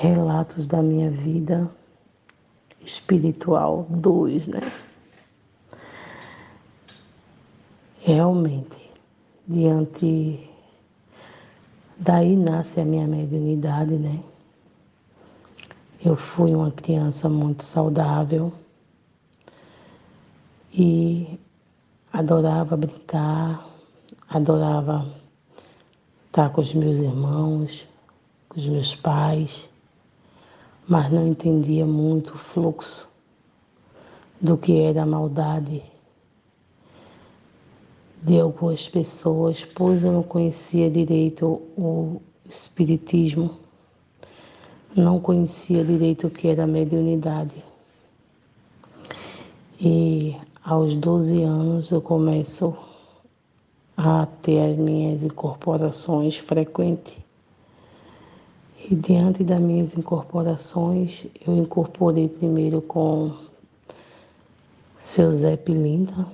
Relatos da minha vida espiritual 2, né? Realmente, diante daí nasce a minha mediunidade, né? Eu fui uma criança muito saudável e adorava brincar, adorava estar com os meus irmãos, com os meus pais, mas não entendia muito o fluxo do que era a maldade de algumas pessoas, pois eu não conhecia direito o espiritismo, não conhecia direito o que era a mediunidade. E aos 12 anos eu começo a ter as minhas incorporações frequentes. E diante das minhas incorporações, eu incorporei primeiro com seu Zé Pilintra.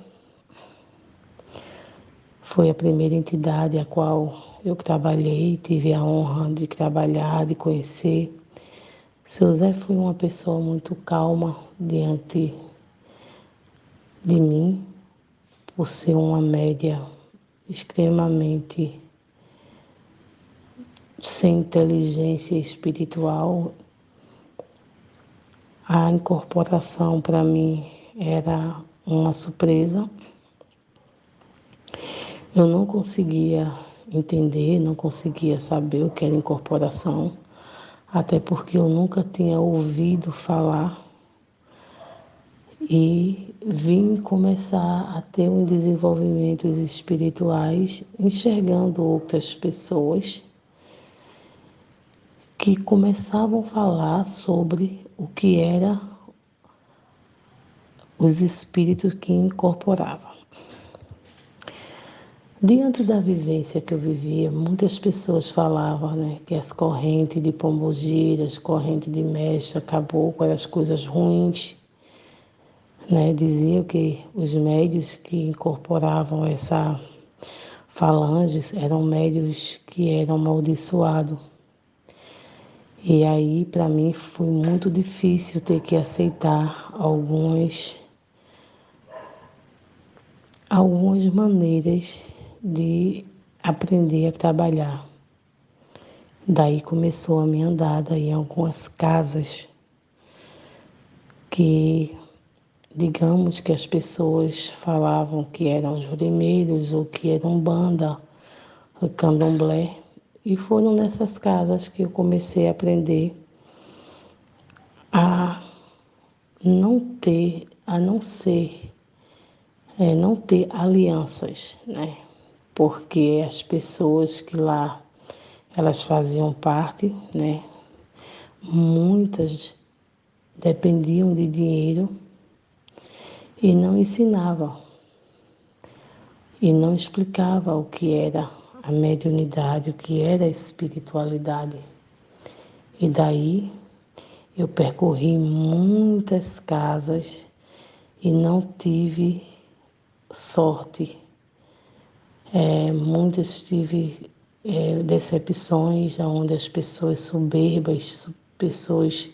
Foi a primeira entidade a qual eu trabalhei, tive a honra de trabalhar, de conhecer. Seu Zé foi uma pessoa muito calma diante de mim, por ser uma média extremamente sem inteligência espiritual. A incorporação para mim era uma surpresa. Eu não conseguia entender, não conseguia saber o que era incorporação, até porque eu nunca tinha ouvido falar e vim começar a ter um desenvolvimentos espirituais, enxergando outras pessoas que começavam a falar sobre o que era os espíritos que incorporavam. Diante da vivência que eu vivia, muitas pessoas falavam, né, que as correntes de pombogiras, correntes de mecha, caboclo, eram as coisas ruins, né? Diziam que os médios que incorporavam essa falanges eram médios que eram amaldiçoados. E aí, para mim, foi muito difícil ter que aceitar algumas maneiras de aprender a trabalhar. Daí começou a minha andada em algumas casas que, digamos que as pessoas falavam que eram jurimeiros ou que eram banda, candomblé. E foram nessas casas que eu comecei a aprender a não ter alianças, né? Porque as pessoas que lá elas faziam parte, né? Muitas dependiam de dinheiro e não ensinavam e não explicavam o que era a mediunidade, o que era a espiritualidade. E daí eu percorri muitas casas e não tive sorte. Muitas tive decepções, onde as pessoas soberbas, pessoas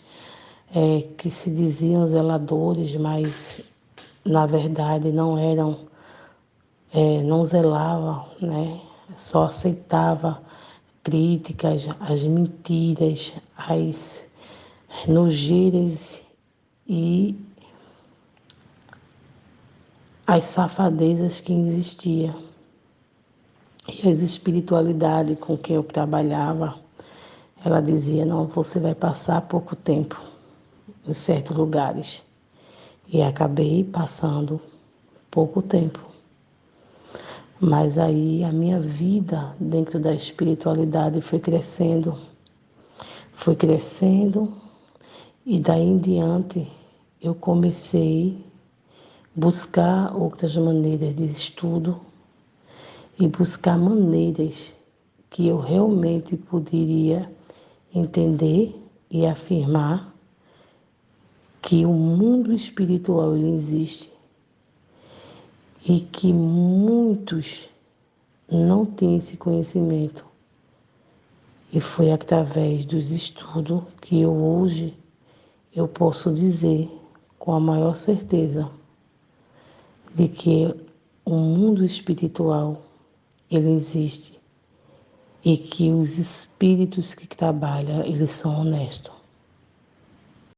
que se diziam zeladores, mas na verdade não eram, não zelavam, né? Só aceitava críticas, as mentiras, as nojeiras e as safadezas que existiam. E as espiritualidades com quem eu trabalhava, ela dizia, não, você vai passar pouco tempo em certos lugares. E acabei passando pouco tempo. Mas aí a minha vida dentro da espiritualidade foi crescendo, e daí em diante eu comecei a buscar outras maneiras de estudo e buscar maneiras que eu realmente poderia entender e afirmar que o mundo espiritual ele existe e que muitos não têm esse conhecimento E foi através dos estudos que hoje eu posso dizer com a maior certeza de que o mundo espiritual ele existe e que os espíritos que trabalham, eles são honestos.